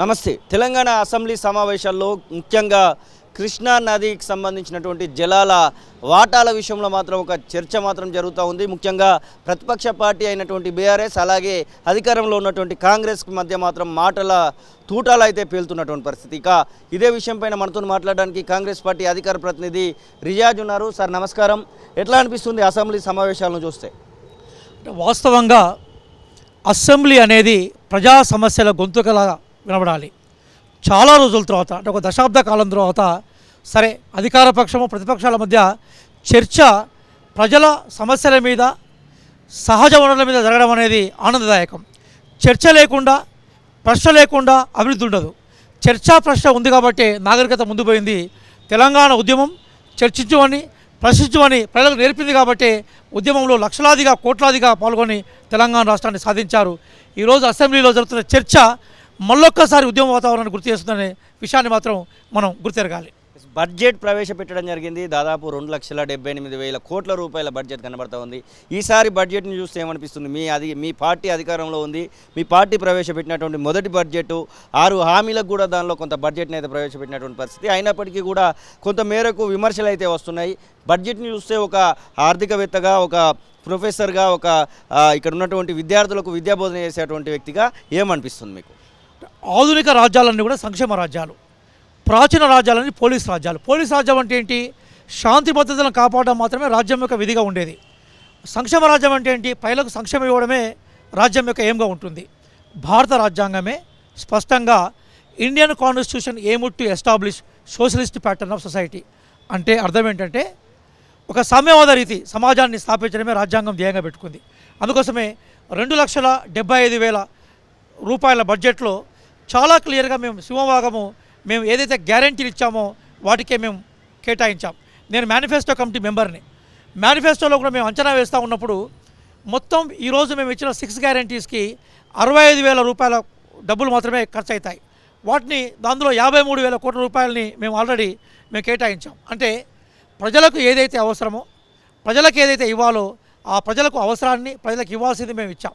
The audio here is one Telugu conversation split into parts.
నమస్తే. తెలంగాణ అసెంబ్లీ సమావేశాల్లో ముఖ్యంగా కృష్ణా నదికి సంబంధించినటువంటి జలాల వాటాల విషయంలో మాత్రం ఒక చర్చ మాత్రం జరుగుతూ ఉంది. ముఖ్యంగా ప్రతిపక్ష పార్టీ అయినటువంటి బీఆర్ఎస్ అలాగే అధికారంలో ఉన్నటువంటి కాంగ్రెస్ మధ్య మాత్రం మాటల తూటాలు అయితే పేలుతున్నటువంటి పరిస్థితి. ఇక ఇదే విషయం పైన మనతో మాట్లాడడానికి కాంగ్రెస్ పార్టీ అధికార ప్రతినిధి రియాజ్ ఉన్నారు. సార్ నమస్కారం. ఎట్లా అనిపిస్తుంది అసెంబ్లీ సమావేశాలను చూస్తే? వాస్తవంగా అసెంబ్లీ అనేది ప్రజా సమస్యల గొంతుకలా వినబడాలి. చాలా రోజుల తర్వాత అంటే ఒక దశాబ్ద కాలం తర్వాత సరే అధికార పక్షము ప్రతిపక్షాల మధ్య చర్చ ప్రజల సమస్యల మీద సహజ వనరుల మీద జరగడం అనేది ఆనందదాయకం. చర్చ లేకుండా ప్రశ్న లేకుండా అభివృద్ధి ఉండదు. చర్చా ప్రశ్న ఉంది కాబట్టి నాగరికత ముందు పోయింది. తెలంగాణ ఉద్యమం చర్చించమని ప్రశ్నించమని ప్రజలకు నేర్పింది కాబట్టి ఉద్యమంలో లక్షలాదిగా కోట్లాదిగా పాల్గొని తెలంగాణ రాష్ట్రాన్ని సాధించారు. ఈరోజు అసెంబ్లీలో జరుగుతున్న చర్చ మళ్ళొక్కసారి ఉద్యమ వాతావరణాన్ని గుర్తు చేస్తుందనే విషయాన్ని మాత్రం మనం గుర్తెరగాలి. బడ్జెట్ ప్రవేశపెట్టడం జరిగింది. దాదాపు 2,78,000 కోట్ల రూపాయల బడ్జెట్ కనబడతా ఉంది. ఈసారి బడ్జెట్ని చూస్తే ఏమనిపిస్తుంది? మీ పార్టీ అధికారంలో ఉంది. మీ పార్టీ ప్రవేశపెట్టినటువంటి మొదటి బడ్జెట్ 6 హామీలకు కూడా దానిలో కొంత బడ్జెట్ని అయితే ప్రవేశపెట్టినటువంటి పరిస్థితి. అయినప్పటికీ కూడా కొంత మేరకు విమర్శలు అయితే వస్తున్నాయి. బడ్జెట్ని చూస్తే ఒక ఆర్థికవేత్తగా, ఒక ప్రొఫెసర్గా, ఒక ఇక్కడ ఉన్నటువంటి విద్యార్థులకు విద్యాబోధన చేసేటువంటి వ్యక్తిగా ఏమనిపిస్తుంది మీకు? ఆధునిక రాజ్యాలన్నీ కూడా సంక్షేమ రాజ్యాలు, ప్రాచీన రాజ్యాలన్నీ పోలీస్ రాజ్యాలు. పోలీస్ రాజ్యం అంటే ఏంటి? శాంతి భద్రతలను కాపాడడం మాత్రమే రాజ్యం యొక్క విధిగా ఉండేది. సంక్షేమ రాజ్యం అంటే ఏంటి? ప్రజలకు సంక్షేమం ఇవ్వడమే రాజ్యం యొక్క ఏంగా ఉంటుంది. భారత రాజ్యాంగమే స్పష్టంగా Indian constitution aim to establish socialist pattern of society అంటే అర్థం ఏంటంటే ఒక సామ్యవాద రీతి సమాజాన్ని స్థాపించడమే రాజ్యాంగం ధ్యేయంగా పెట్టుకుంది. అందుకోసమే 2,75,000 రూపాయల బడ్జెట్లో చాలా క్లియర్గా మేము సింహభాగము మేము ఏదైతే గ్యారంటీలు ఇచ్చామో వాటికే మేము కేటాయించాం. నేను మేనిఫెస్టో కమిటీ మెంబర్ని. మేనిఫెస్టోలో కూడా మేము అంచనా వేస్తూ ఉన్నప్పుడు మొత్తం ఈరోజు మేము ఇచ్చిన 6 గ్యారంటీస్కి 65,000 రూపాయల డబ్బులు మాత్రమే ఖర్చు అవుతాయి. వాటిని దానిలో 53,000 కోట్ల రూపాయలని మేము ఆల్రెడీ కేటాయించాం. అంటే ప్రజలకు ఏదైతే అవసరమో, ప్రజలకు ఏదైతే ఇవ్వాలో ఆ ప్రజలకు అవసరాన్ని ప్రజలకు ఇవ్వాల్సింది మేము ఇచ్చాం.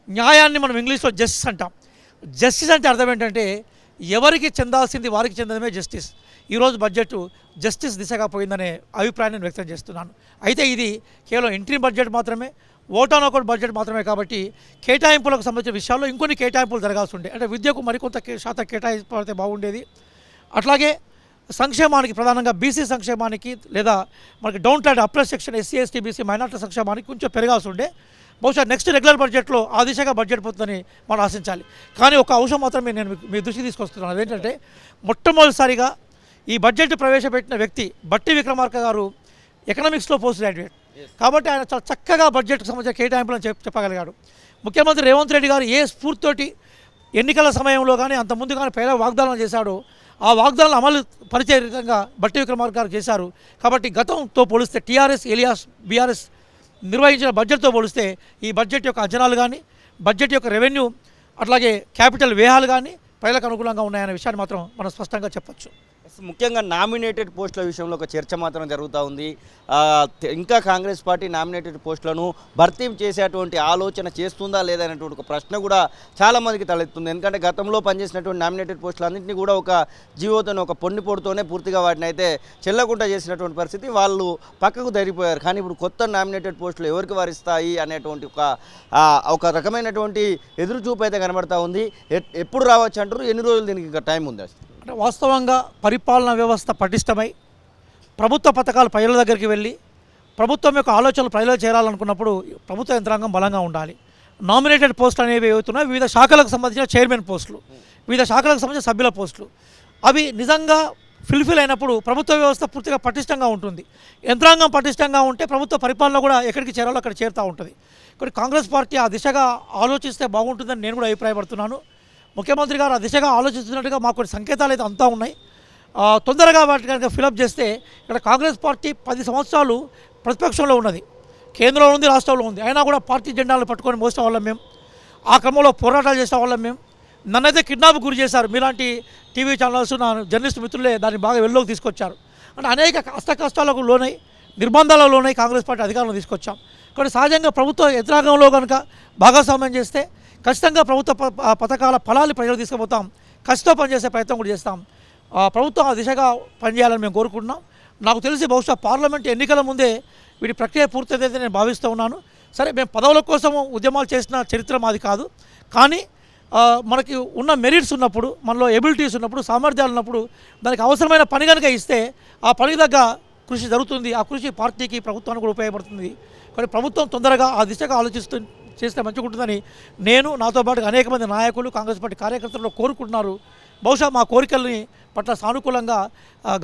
న్యాయాన్ని మనం ఇంగ్లీష్లో జస్టిస్ అంటాం. జస్టిస్ అంటే అర్థం ఏంటంటే ఎవరికి చెందాల్సింది వారికి చెందడమే జస్టిస్. ఈరోజు బడ్జెట్ జస్టిస్ దిశగా పోయిందనే అభిప్రాయాన్ని నేను వ్యక్తం చేస్తున్నాను. అయితే ఇది కేవలం ఇంట్రీమ్ బడ్జెట్ మాత్రమే, ఓటాన్ ఒకటి బడ్జెట్ మాత్రమే కాబట్టి కేటాయింపులకు సంబంధించిన విషయాల్లో ఇంకొన్ని కేటాయింపులు జరగాల్సి ఉండే. అంటే విద్యకు మరికొంత శాతం కేటాయింపడితే బాగుండేది. అట్లాగే సంక్షేమానికి ప్రధానంగా బీసీ సంక్షేమానికి లేదా మనకి down trodden oppressed section SC ST BC minority సంక్షేమానికి కొంచెం పెరగాల్సి ఉండే. బహుశా నెక్స్ట్ రెగ్యులర్ బడ్జెట్లో ఆ దిశగా బడ్జెట్ పోతుందని మనం ఆశించాలి. కానీ ఒక అంశం మాత్రమే నేను మీ దృష్టికి తీసుకొస్తున్నాను. అదేంటంటే మొట్టమొదటిసారిగా ఈ బడ్జెట్ ప్రవేశపెట్టిన వ్యక్తి బట్టి విక్రమార్క గారు ఎకనామిక్స్లో పోస్ట్ గ్రాడ్యుయేట్ కాబట్టి ఆయన చాలా చక్కగా బడ్జెట్కి సంబంధించిన కేటాయింపులను చెప్పగలిగాడు. ముఖ్యమంత్రి రేవంత్ రెడ్డి గారు ఏ స్ఫూర్తితోటి ఎన్నికల సమయంలో కానీ అంతకుముందు కానీ పేద వాగ్దానం చేశాడో ఆ వాగ్దానాలు అమలు పరిచే విధంగా బట్టి విక్రమార్క గారు చేశారు. కాబట్టి గతంతో పోలిస్తే టీఆర్ఎస్ ఎలియాస్ బీఆర్ఎస్ నిర్వహించిన బడ్జెట్తో పోలిస్తే ఈ బడ్జెట్ యొక్క అంచనాలు కానీ బడ్జెట్ యొక్క రెవెన్యూ అట్లాగే క్యాపిటల్ వ్యయాలు కానీ ప్రజలకు అనుకూలంగా ఉన్నాయనే విషయాన్ని మాత్రం మనం స్పష్టంగా చెప్పొచ్చు. ముఖ్యంగా నామినేటెడ్ పోస్టుల విషయంలో ఒక చర్చ మాత్రం జరుగుతూ ఉంది. ఇంకా కాంగ్రెస్ పార్టీ నామినేటెడ్ పోస్టులను భర్తీ చేసేటువంటి ఆలోచన చేస్తుందా లేదా అనేటువంటి ఒక ప్రశ్న కూడా చాలామందికి తలెత్తుంది. ఎందుకంటే గతంలో పనిచేసినటువంటి నామినేటెడ్ పోస్టులన్నింటినీ కూడా ఒక జీవోతోనే ఒక పొన్నిపోటుతోనే పూర్తిగా వాటిని అయితే చెల్లకుండా చేసినటువంటి పరిస్థితి. వాళ్ళు పక్కకు జరిగిపోయారు. కానీ ఇప్పుడు కొత్త నామినేటెడ్ పోస్టులు ఎవరికి వారిస్తాయి అనేటువంటి ఒక రకమైనటువంటి ఎదురుచూపు అయితే కనబడతా ఉంది. ఎప్పుడు రావచ్చు అంటారు? ఎన్ని రోజులు దీనికి ఇంకా టైం ఉంది? అంటే వాస్తవంగా పరిపాలనా వ్యవస్థ పటిష్టమై ప్రభుత్వ పథకాలు ప్రజల దగ్గరికి వెళ్ళి ప్రభుత్వం యొక్క ఆలోచనలు ప్రజలకు చేరాలనుకున్నప్పుడు ప్రభుత్వ యంత్రాంగం బలంగా ఉండాలి. నామినేటెడ్ పోస్టులు అనేవి ఏవైతున్నాయి వివిధ శాఖలకు సంబంధించిన చైర్మన్ పోస్టులు, వివిధ శాఖలకు సంబంధించిన సభ్యుల పోస్టులు అవి నిజంగా ఫిల్ఫిల్ అయినప్పుడు ప్రభుత్వ వ్యవస్థ పూర్తిగా పటిష్టంగా ఉంటుంది. యంత్రాంగం పటిష్టంగా ఉంటే ప్రభుత్వ పరిపాలన కూడా ఎక్కడికి చేరాలో అక్కడ చేరుతూ ఉంటుంది. ఇక్కడ కాంగ్రెస్ పార్టీ ఆ దిశగా ఆలోచిస్తే బాగుంటుందని నేను కూడా అభిప్రాయపడుతున్నాను. ముఖ్యమంత్రి గారు ఆ దిశగా ఆలోచిస్తున్నట్టుగా మాకు కొన్ని సంకేతాలు అయితే అంతా ఉన్నాయి. తొందరగా వాటి కనుక ఫిలప్ చేస్తే ఇక్కడ కాంగ్రెస్ పార్టీ 10 సంవత్సరాలు ప్రతిపక్షంలో ఉన్నది, కేంద్రంలో ఉంది, రాష్ట్రంలో ఉంది. అయినా కూడా పార్టీ జెండాలు పట్టుకొని మోసిన వాళ్ళం మేము. ఆ క్రమంలో పోరాటాలు చేసిన వాళ్ళం మేము. నన్నైతే కిడ్నాప్ గురి చేశారు. మీలాంటి టీవీ ఛానల్స్ నా జర్నలిస్ట్ మిత్రులే దాన్ని బాగా వెల్లోకి తీసుకొచ్చారు. అంటే అనేక కష్టాలకు లోనై నిర్బంధాలకు లోనై కాంగ్రెస్ పార్టీ అధికారంలో తీసుకొచ్చాం. కాబట్టి సహజంగా ప్రభుత్వ యంత్రాంగంలో కనుక భాగస్వామ్యం చేస్తే ఖచ్చితంగా ప్రభుత్వ పథకాల ఫలాలు ప్రజలకు తీసుకుపోతాం. కసితో పనిచేసే ప్రయత్నం కూడా చేస్తాం. ప్రభుత్వం ఆ దిశగా పనిచేయాలని మేము కోరుకుంటున్నాం. నాకు తెలిసి బహుశా పార్లమెంట్ ఎన్నికల ముందే వీటి ప్రక్రియ పూర్తయితే నేను భావిస్తూ ఉన్నాను. సరే, మేము పదవుల కోసం ఉద్యమాలు చేసిన చరిత్ర మాది కాదు, కానీ మనకి ఉన్న మెరిట్స్ ఉన్నప్పుడు, మనలో ఎబిలిటీస్ ఉన్నప్పుడు, సామర్థ్యాలు ఉన్నప్పుడు దానికి అవసరమైన పని కనుక ఇస్తే ఆ పనికి తగ్గ కృషి జరుగుతుంది. ఆ కృషి పార్టీకి, ప్రభుత్వానికి కూడా ఉపయోగపడుతుంది. కానీ ప్రభుత్వం తొందరగా ఆ దిశగా చేస్తే మంచిగా ఉంటుందని నేను, నాతో పాటు అనేక మంది నాయకులు, కాంగ్రెస్ పార్టీ కార్యకర్తలు కోరుకుంటున్నారు. బహుశా మా కోరికల్ని పట్ల సానుకూలంగా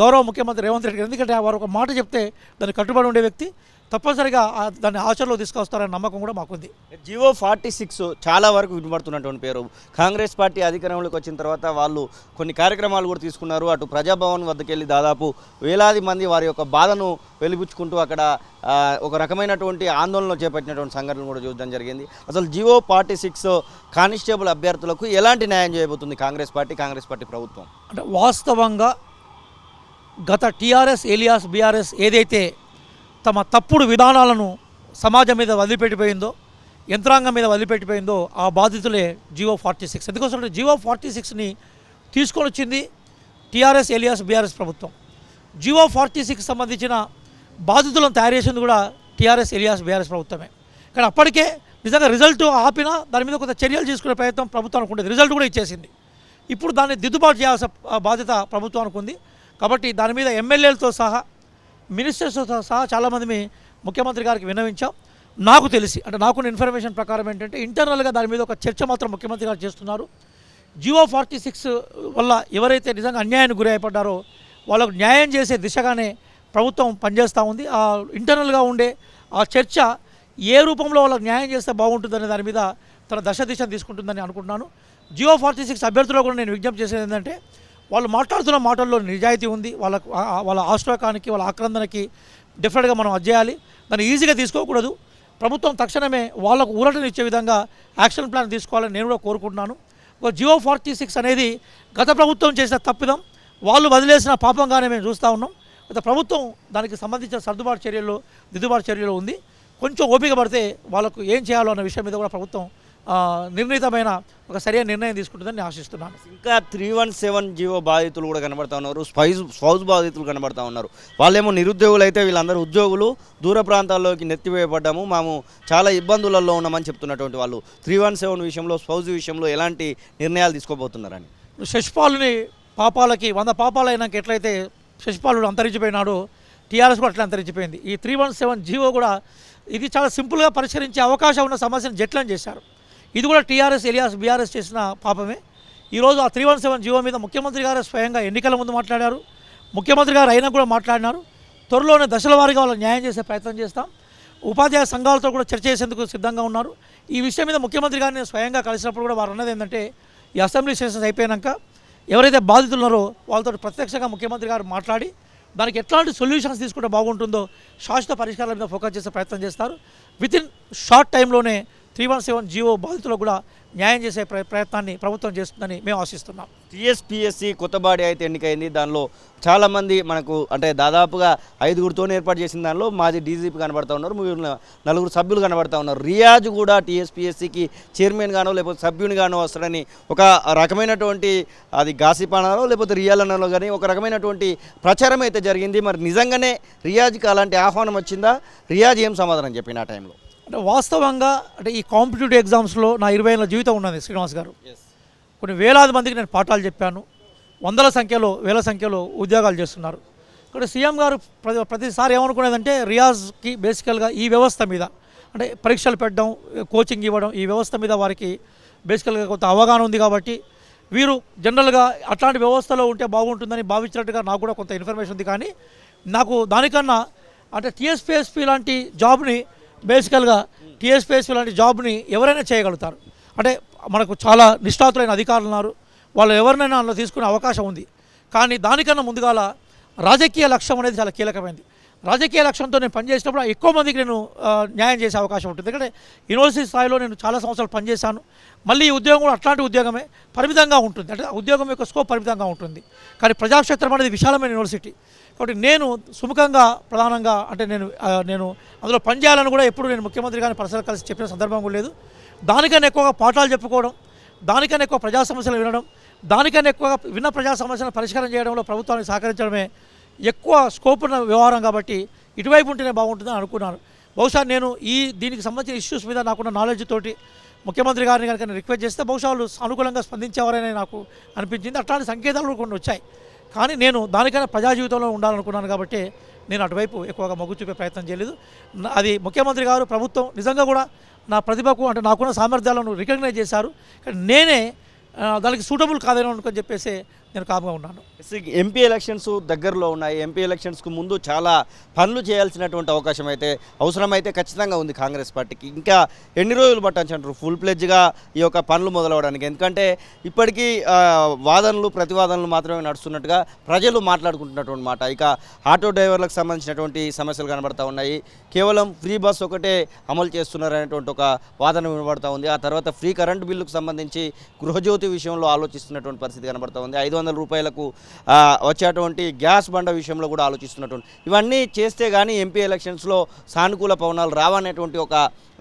గౌరవ ముఖ్యమంత్రి రేవంత్ రెడ్డి గారు, ఎందుకంటే వారు ఒక మాట చెప్తే దానికి కట్టుబడి ఉండే వ్యక్తి, తప్పనిసరిగా దాన్ని ఆచరణలో తీసుకొస్తారనే నమ్మకం కూడా మాకుంది. జియో 46 చాలా వరకు వినబడుతున్నటువంటి పేరు. కాంగ్రెస్ పార్టీ అధికారంలోకి వచ్చిన తర్వాత వాళ్ళు కొన్ని కార్యక్రమాలు కూడా తీసుకున్నారు. అటు ప్రజాభవన్ వద్దకు వెళ్ళి దాదాపు వేలాది మంది వారి యొక్క బాధను వెలిబుచ్చుకుంటూ అక్కడ ఒక రకమైనటువంటి ఆందోళనలు చేపట్టినటువంటి సంఘటనలు కూడా చూడడం జరిగింది. అసలు జియో 46 కానిస్టేబుల్ అభ్యర్థులకు ఎలాంటి న్యాయం చేయబోతుంది కాంగ్రెస్ పార్టీ ప్రభుత్వం? అంటే వాస్తవంగా గత టీఆర్ఎస్ ఏలియాస్ బీఆర్ఎస్ ఏదైతే తమ తప్పుడు విధానాలను సమాజం మీద వదిలిపెట్టిపోయిందో, యంత్రాంగం మీద వదిలిపెట్టిపోయిందో ఆ బాధితులే జియో 46. ఎందుకోసం జియో 46ని తీసుకొని వచ్చింది టీఆర్ఎస్ ఏలియాస్ బీఆర్ఎస్ ప్రభుత్వం. జియో 46 సంబంధించిన బాధితులను తయారు చేసింది కూడా టీఆర్ఎస్ ఏలియాస్ బీఆర్ఎస్ ప్రభుత్వమే. కానీ అప్పటికే నిజంగా రిజల్ట్ ఆపినా దాని మీద కొంత చర్యలు తీసుకునే ప్రయత్నం ప్రభుత్వానికి ఉండేది. రిజల్ట్ కూడా ఇచ్చేసింది. ఇప్పుడు దాన్ని దిద్దుబాటు చేయాల్సిన బాధ్యత ప్రభుత్వానికి ఉంది. కాబట్టి దాని మీద ఎమ్మెల్యేలతో సహా, మినిస్టర్స్తో సహా చాలామంది ముఖ్యమంత్రి గారికి విన్నవించాం. నాకు తెలిసి, అంటే నాకున్న ఇన్ఫర్మేషన్ ప్రకారం ఏంటంటే ఇంటర్నల్గా దాని మీద ఒక చర్చ మాత్రం ముఖ్యమంత్రి గారు చేస్తున్నారు. జియో 46 వల్ల ఎవరైతే నిజంగా అన్యాయానికి గురైపడ్డారో వాళ్ళకు న్యాయం చేసే దిశగానే ప్రభుత్వం పనిచేస్తూ ఉంది. ఆ ఇంటర్నల్గా ఉండే ఆ చర్చ ఏ రూపంలో వాళ్ళకు న్యాయం చేస్తే బాగుంటుందనే దాని మీద తన దిశను తీసుకుంటుందని అనుకుంటున్నాను. జియో 46 అభ్యర్థులు కూడా నేను విజ్ఞప్తి చేసేది ఏంటంటే, వాళ్ళు మాట్లాడుతున్న మాటల్లో నిజాయితీ ఉంది. వాళ్ళ ఆశ్రకానికి, వాళ్ళ ఆక్రందనకి డెఫినెట్గా మనం అధ్యాయాలి. దాన్ని ఈజీగా తీసుకోకూడదు. ప్రభుత్వం తక్షణమే వాళ్ళకు ఊరటనిచ్చే విధంగా యాక్షన్ ప్లాన్ తీసుకోవాలని నేను కూడా కోరుకుంటున్నాను. జియో 46 అనేది గత ప్రభుత్వం చేసిన తప్పిదం, వాళ్ళు వదిలేసిన పాపంగానే మేము చూస్తూ ఉన్నాం. గత ప్రభుత్వం దానికి సంబంధించిన దిద్దుబాటు చర్యలు ఉంది. కొంచెం ఓపిక పడితే వాళ్ళకు ఏం చేయాలో అన్న విషయం మీద కూడా ప్రభుత్వం నిర్ణీతమైన ఒక సరైన నిర్ణయం తీసుకుంటుందని నేను ఆశిస్తున్నాను. ఇంకా 317 జియో బాధితులు కూడా కనబడతా ఉన్నారు. స్పౌజ్ బాధితులు కనబడతా ఉన్నారు. వాళ్ళేమో నిరుద్యోగులు అయితే వీళ్ళందరూ ఉద్యోగులు. దూర ప్రాంతాల్లోకి నెత్తివేయబడ్డాము, మేము చాలా ఇబ్బందులలో ఉన్నామని చెప్తున్నటువంటి వాళ్ళు 317 విషయంలో, స్పౌజ్ విషయంలో ఎలాంటి నిర్ణయాలు తీసుకోబోతున్నారని. శశిపాలుని పాపాలకి 100 పాపాలు అయినాక ఎట్లయితే శశిపాలుడు అంతరించిపోయినాడో టీఆర్ఎస్ కూడా అట్లా అంతరించిపోయింది. ఈ 317 జియో కూడా ఇది చాలా సింపుల్గా పరిష్కరించే అవకాశం ఉన్న సమస్యను జట్లను చేశారు. ఇది కూడా టీఆర్ఎస్ ఏలియాస్ బీఆర్ఎస్ చేసిన పాపమే. ఈరోజు ఆ 317 జియో మీద ముఖ్యమంత్రి గారు స్వయంగా ఎన్నికల ముందు మాట్లాడారు. ముఖ్యమంత్రి గారు అయినా కూడా మాట్లాడినారు. త్వరలోనే దశల వారీగా వాళ్ళకి న్యాయం చేసే ప్రయత్నం చేస్తాం. ఉపాధ్యాయ సంఘాలతో కూడా చర్చ చేసేందుకు సిద్ధంగా ఉన్నారు. ఈ విషయం మీద ముఖ్యమంత్రి గారిని స్వయంగా కలిసినప్పుడు కూడా వారు అన్నది ఏంటంటే, ఈ అసెంబ్లీ సెషన్స్ అయిపోయాక ఎవరైతే బాధితులు ఉన్నారో వాళ్ళతో ప్రత్యక్షంగా ముఖ్యమంత్రి గారు మాట్లాడి దానికి ఎట్లాంటి సొల్యూషన్స్ తీసుకుంటే బాగుంటుందో శాశ్వత పరిష్కారాల మీద ఫోకస్ చేసే ప్రయత్నం చేస్తారు. వితిన్ షార్ట్ టైంలోనే 317 జియో బాధితులకు కూడా న్యాయం చేసే ప్రయత్నాన్ని ప్రభుత్వం చేస్తుందని మేము ఆశిస్తున్నాం. టీఎస్పీఎస్సీ కొత్త బాడీ అయితే ఎన్నికైంది. దానిలో చాలామంది మనకు అంటే దాదాపుగా 5గురితో ఏర్పాటు చేసిన దానిలో మాజీ డీజీపీ కనబడతా ఉన్నారు, 4 సభ్యులు కనబడతా ఉన్నారు. రియాజ్ కూడా టీఎస్పీఎస్సీకి చైర్మన్గానో లేకపోతే సభ్యునిగానో వస్తారని ఒక రకమైనటువంటి అది గాసిపానాలో లేకపోతే రియల్ అన్నలో కానీ ఒక రకమైనటువంటి ప్రచారం అయితే జరిగింది. మరి నిజంగానే రియాజ్కి అలాంటి ఆహ్వానం వచ్చిందా? రియాజ్ ఏం సమాధానం చెప్పిన ఆ టైంలో? అంటే వాస్తవంగా అంటే ఈ కాంపిటేటివ్ ఎగ్జామ్స్లో నా 20 ఏళ్ళ జీవితం ఉన్నది శ్రీనివాస్ గారు. కొన్ని వేలాది మందికి నేను పాఠాలు చెప్పాను. వేల సంఖ్యలో ఉద్యోగాలు చేస్తున్నారు. ఇక్కడ సీఎం గారు ప్రతిసారి ఏమనుకునేదంటే రియాజ్కి బేసికల్గా ఈ వ్యవస్థ మీద అంటే పరీక్షలు పెట్టడం, కోచింగ్ ఇవ్వడం, ఈ వ్యవస్థ మీద వారికి బేసికల్గా కొంత అవగాహన ఉంది. కాబట్టి వీరు జనరల్గా అట్లాంటి వ్యవస్థలో ఉంటే బాగుంటుందని భావించినట్టుగా నాకు కూడా కొంత ఇన్ఫర్మేషన్ ఉంది. కానీ నాకు దానికన్నా అంటే టీఎస్పీఎస్పీ లాంటి జాబ్ని బేసికల్గా లాంటి జాబ్ని ఎవరైనా చేయగలుగుతారు. అంటే మనకు చాలా నిష్ఠాతులైన అధికారులు ఉన్నారు. వాళ్ళు ఎవరినైనా అందులో తీసుకునే అవకాశం ఉంది. కానీ దానికన్నా ముందుగాల రాజకీయ లక్ష్యం అనేది చాలా కీలకమైనది. రాజకీయ లక్ష్యంతో నేను పనిచేసినప్పుడు ఎక్కువ మందికి నేను న్యాయం చేసే అవకాశం ఉంటుంది. ఎందుకంటే యూనివర్సిటీ స్థాయిలో నేను చాలా సంవత్సరాలు పనిచేశాను. మళ్ళీ ఈ ఉద్యోగం కూడా అట్లాంటి ఉద్యోగమే, పరిమితంగా ఉంటుంది. అంటే ఉద్యోగం యొక్క స్కోప్ పరిమితంగా ఉంటుంది. కానీ ప్రజాక్షేత్రం అనేది విశాలమైన యూనివర్సిటీ. కాబట్టి నేను సుముఖంగా ప్రధానంగా అంటే నేను అందులో పనిచేయాలని కూడా ఎప్పుడు నేను ముఖ్యమంత్రి గారిని పర్సనల్ కలిసి చెప్పిన సందర్భం కూడా లేదు. దానికన్నా ఎక్కువగా పాఠాలు చెప్పుకోవడం, దానికన్నా ఎక్కువ ప్రజా సమస్యలు వినడం, దానికన్నా ఎక్కువగా విన్న ప్రజా సమస్యలను పరిష్కారం చేయడంలో ప్రభుత్వానికి సహకరించడమే ఎక్కువ స్కోప్ ఉన్న వ్యవహారం కాబట్టి ఇటువైపు ఉంటేనే బాగుంటుందని అనుకున్నాను. బహుశా నేను దీనికి సంబంధించిన ఇష్యూస్ మీద నాకున్న నాలెడ్జ్ తోటి ముఖ్యమంత్రి గారిని కనుక రిక్వెస్ట్ చేస్తే బహుశా వాళ్ళు అనుకూలంగా స్పందించేవారని నాకు అనిపించింది. అట్లాంటి సంకేతాలు కొన్ని వచ్చాయి. కానీ నేను దానికైనా ప్రజా జీవితంలో ఉండాలనుకున్నాను కాబట్టి నేను అటువైపు ఎక్కువగా మొగ్గు చూపే ప్రయత్నం చేయలేదు. అది ముఖ్యమంత్రి గారు ప్రభుత్వం నిజంగా కూడా నా ప్రతిభకు అంటే నాకున్న సామర్థ్యాలను రికగ్నైజ్ చేశారు. కానీ నేనే దానికి సూటబుల్ కాదేమో అనుకొని చెప్పేసి నేను కామ్గా ఉన్నాను. ఎంపీ ఎలక్షన్స్ దగ్గరలో ఉన్నాయి. ఎంపీ ఎలక్షన్స్కు ముందు చాలా పనులు చేయాల్సినటువంటి అవకాశం అయితే అవసరమైతే ఖచ్చితంగా ఉంది కాంగ్రెస్ పార్టీకి. ఇంకా ఎన్ని రోజులు పట్టచ్చు అంటారు ఫుల్ ప్లెడ్జ్గా ఈ యొక్క పనులు మొదలవడానికి? ఎందుకంటే ఇప్పటికీ వాదనలు ప్రతివాదనలు మాత్రమే నడుస్తున్నట్టుగా ప్రజలు మాట్లాడుకుంటున్నటువంటి మాట. ఇక ఆటో డ్రైవర్లకు సంబంధించినటువంటి సమస్యలు కనబడతా ఉన్నాయి. కేవలం ఫ్రీ బస్ ఒకటే అమలు చేస్తున్నారనేటువంటి ఒక వాదన వినబడతా ఉంది. ఆ తర్వాత ఫ్రీ కరెంటు బిల్లుకు సంబంధించి గృహజ్యోతి విషయంలో ఆలోచిస్తున్నటువంటి పరిస్థితి కనబడతా ఉంది. 500 రూపాయలకు వచ్చేటువంటి గ్యాస్ బండ విషయంలో కూడా ఆలోచిస్తున్నటువంటి ఇవన్నీ చేస్తే కానీ ఎంపీ ఎలక్షన్స్లో సానుకూల పవనాలు రావనేటువంటి ఒక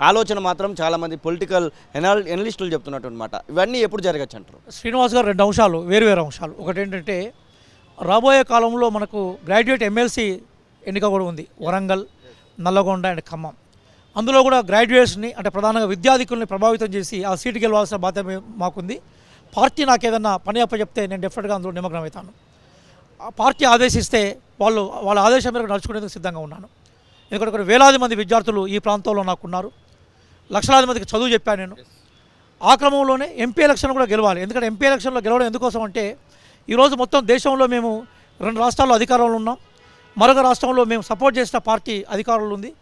ఆలోచన మాత్రం చాలామంది పొలిటికల్ ఎనలిస్టులు చెప్తున్నటువంటి మాట. ఇవన్నీ ఎప్పుడు జరగచ్చు అంటారు? శ్రీనివాస్ గారు 2 అంశాలు, వేరు అంశాలు. ఒకటి ఏంటంటే రాబోయే కాలంలో మనకు గ్రాడ్యుయేట్ ఎమ్మెల్సీ ఎన్నిక కూడా ఉంది, వరంగల్, నల్లగొండ అండ్ ఖమ్మం. అందులో కూడా గ్రాడ్యుయేట్స్ని అంటే ప్రధానంగా విద్యార్థికుల్ని ప్రభావితం చేసి ఆ సీటు గెలవాల్సిన బాధ్యత మాకుంది. పార్టీ నాకు ఏదన్నా పని అప్పచెప్తే నేను డెఫినెట్గా అందులో నిమగ్నం అవుతాను. ఆ పార్టీ ఆదేశిస్తే వాళ్ళ ఆదేశం మేరకు నడుచుకునేందుకు సిద్ధంగా ఉన్నాను. ఎందుకంటే కొన్ని వేలాది మంది విద్యార్థులు ఈ ప్రాంతంలో నాకున్నారు. లక్షలాది మందికి చదువు చెప్పాను నేను. ఆ క్రమంలోనే ఎంపీ ఎలక్షన్ కూడా గెలవాలి. ఎందుకంటే ఎంపీ ఎలక్షన్లో గెలవడం ఎందుకోసం అంటే ఈరోజు మొత్తం దేశంలో మేము 2 రాష్ట్రాల్లో అధికారంలో ఉన్నాం. మరొక రాష్ట్రంలో మేము సపోర్ట్ చేసిన పార్టీ అధికారంలో ఉంది.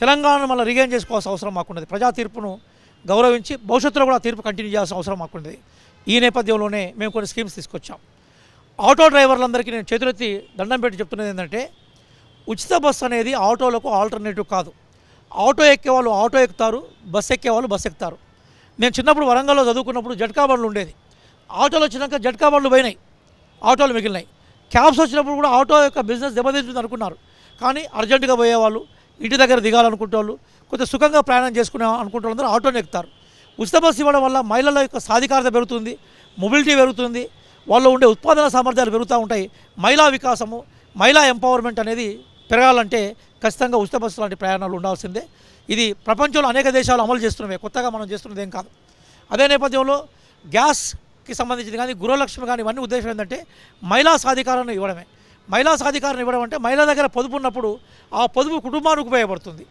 తెలంగాణను మళ్ళీ రీగైన్ చేసుకోవాల్సిన అవసరం మాకున్నది. ప్రజా తీర్పును గౌరవించి భవిష్యత్తులో కూడా తీర్పు కంటిన్యూ చేయాల్సిన అవసరం మాకున్నది. ఈ నేపథ్యంలోనే మేము కొన్ని స్కీమ్స్ తీసుకొచ్చాం. ఆటో డ్రైవర్లందరికీ నేను చేతులెత్తి దండం పెట్టి చెప్తున్నది ఏంటంటే ఉచిత బస్సు అనేది ఆటోలకు ఆల్టర్నేటివ్ కాదు. ఆటో ఎక్కేవాళ్ళు ఆటో ఎక్కుతారు, బస్సు ఎక్కేవాళ్ళు బస్సు ఎక్కుతారు. నేను చిన్నప్పుడు వరంగల్లో చదువుకున్నప్పుడు జట్కా బండ్లు ఉండేది. ఆటోలు వచ్చినాక జట్కా బండ్లు పోయినాయి, ఆటోలు మిగిలినాయి. క్యాబ్స్ వచ్చినప్పుడు కూడా ఆటో యొక్క బిజినెస్ దెబ్బతింటుంది అనుకున్నారు. కానీ అర్జెంటుగా పోయేవాళ్ళు, ఇంటి దగ్గర దిగాలనుకుంటేవాళ్ళు, కొంచెం సుఖంగా ప్రయాణం చేసుకునే అనుకుంటే వాళ్ళందరూ ఆటోని ఎక్కుతారు. ఉచిత బస్సు ఇవ్వడం వల్ల మహిళల యొక్క సాధికారత పెరుగుతుంది, మొబిలిటీ పెరుగుతుంది, వాళ్ళు ఉండే ఉత్పాదన సామర్థ్యాలు పెరుగుతూ ఉంటాయి. మహిళా వికాసము, మహిళా ఎంపవర్మెంట్ అనేది పెరగాలంటే ఖచ్చితంగా ఉచిత బస్సు లాంటి ప్రయాణాలు ఉండాల్సిందే. ఇది ప్రపంచంలో అనేక దేశాలు అమలు చేస్తున్నవే, కొత్తగా మనం చేస్తున్నది ఏం కాదు. అదే నేపథ్యంలో గ్యాస్కి సంబంధించింది కానీ గృహలక్ష్మి కానీ ఇవన్నీ ఉద్దేశం ఏంటంటే మహిళా సాధికారాన్ని ఇవ్వడమే. మహిళా సాధికారాన్ని ఇవ్వడం అంటే మహిళ దగ్గర పొదుపు ఉన్నప్పుడు ఆ పొదుపు కుటుంబానికి ఉపయోగపడుతుంది.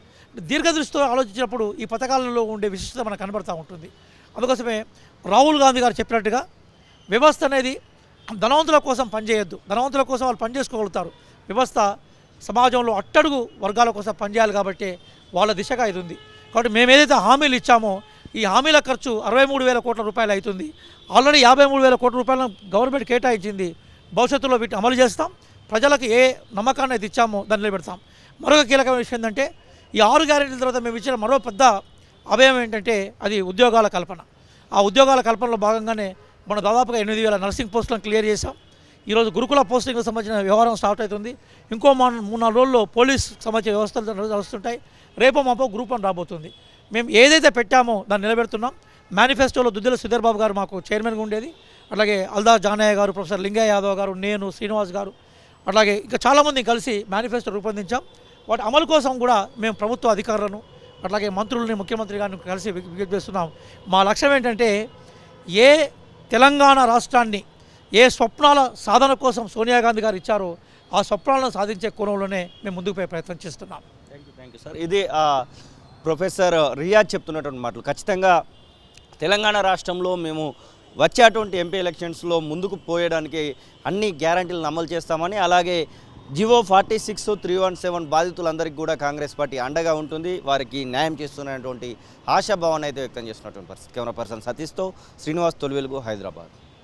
దీర్ఘదృష్టితో ఆలోచించినప్పుడు ఈ పథకాలలో ఉండే విశిష్టత మనకు కనబడుతూ ఉంటుంది. అందుకోసమే రాహుల్ గాంధీ గారు చెప్పినట్టుగా వ్యవస్థ అనేది ధనవంతుల కోసం పనిచేయొద్దు, ధనవంతుల కోసం వాళ్ళు పనిచేసుకోగలుగుతారు. వ్యవస్థ సమాజంలో అట్టడుగు వర్గాల కోసం పనిచేయాలి కాబట్టి వాళ్ళ దిశగా ఇది ఉంది. కాబట్టి మేము ఏదైతే హామీలు ఇచ్చామో ఈ హామీల ఖర్చు 63,000 కోట్ల రూపాయలు అవుతుంది. ఆల్రెడీ 53,000 కోట్ల రూపాయలను గవర్నమెంట్ కేటాయించింది. భవిష్యత్తులో వీటిని అమలు చేస్తాం. ప్రజలకు ఏ నమ్మకాన్ని అయితే ఇచ్చామో దాన్ని నిలబెడతాం. మరొక కీలకమైన విషయం ఏంటంటే ఈ 6 గ్యారెంటీల తర్వాత మేము ఇచ్చిన మరో పెద్ద అభయం ఏంటంటే అది ఉద్యోగాల కల్పన. ఆ ఉద్యోగాల కల్పనలో భాగంగానే మనం దాదాపుగా 8,000 నర్సింగ్ పోస్టులను క్లియర్ చేసాం. ఈరోజు గురుకుల పోస్టింగ్కి సంబంధించిన వ్యవహారం స్టార్ట్ అవుతుంది. ఇంకో 3-4 రోజుల్లో పోలీస్ సంబంధించిన వ్యవస్థలు నడుస్తుంటాయి. రేపో మాపో గ్రూప్ 1 రాబోతుంది. మేము ఏదైతే పెట్టామో దాన్ని నిలబెడుతున్నాం. మేనిఫెస్టోలో దుద్దిల సుధీర్ బాబు గారు మాకు చైర్మన్గా ఉండేది, అట్లాగే అల్దా జానయ్య గారు, ప్రొఫెసర్ లింగయ్య యాదవ్ గారు, నేను, శ్రీనివాస్ గారు, అట్లాగే ఇంకా చాలామంది కలిసి మేనిఫెస్టో రూపొందించాం. వాటి అమలు కోసం కూడా మేము ప్రభుత్వ అధికారులను అట్లాగే మంత్రులని, ముఖ్యమంత్రి గారిని కలిసి విజ్ఞప్తి చేస్తున్నాం. మా లక్ష్యం ఏంటంటే ఏ తెలంగాణ రాష్ట్రాన్ని ఏ స్వప్నాల సాధన కోసం సోనియా గాంధీ గారు ఇచ్చారో ఆ స్వప్నాలను సాధించే కోణంలోనే మేము ముందుకు పోయే ప్రయత్నం చేస్తున్నాం. Thank you sir. ఇది ప్రొఫెసర్ రియాజ్ చెప్తున్నటువంటి మాటలు. ఖచ్చితంగా తెలంగాణ రాష్ట్రంలో మేము వచ్చేటువంటి ఎంపీ ఎలక్షన్స్లో ముందుకు పోయడానికి అన్ని గ్యారంటీలను అమలు చేస్తామని, అలాగే జివో 46-317 బాధితులందరికీ కూడా కాంగ్రెస్ పార్టీ అండగా ఉంటుంది, వారికి న్యాయం చేస్తున్నటువంటి ఆశాభావాన్ని అయితే వ్యక్తం చేస్తున్నటువంటి పరిస్థితి. కెమెరా పర్సన్ సతీష్తో శ్రీనివాస్, తొలివెలుగు, హైదరాబాద్.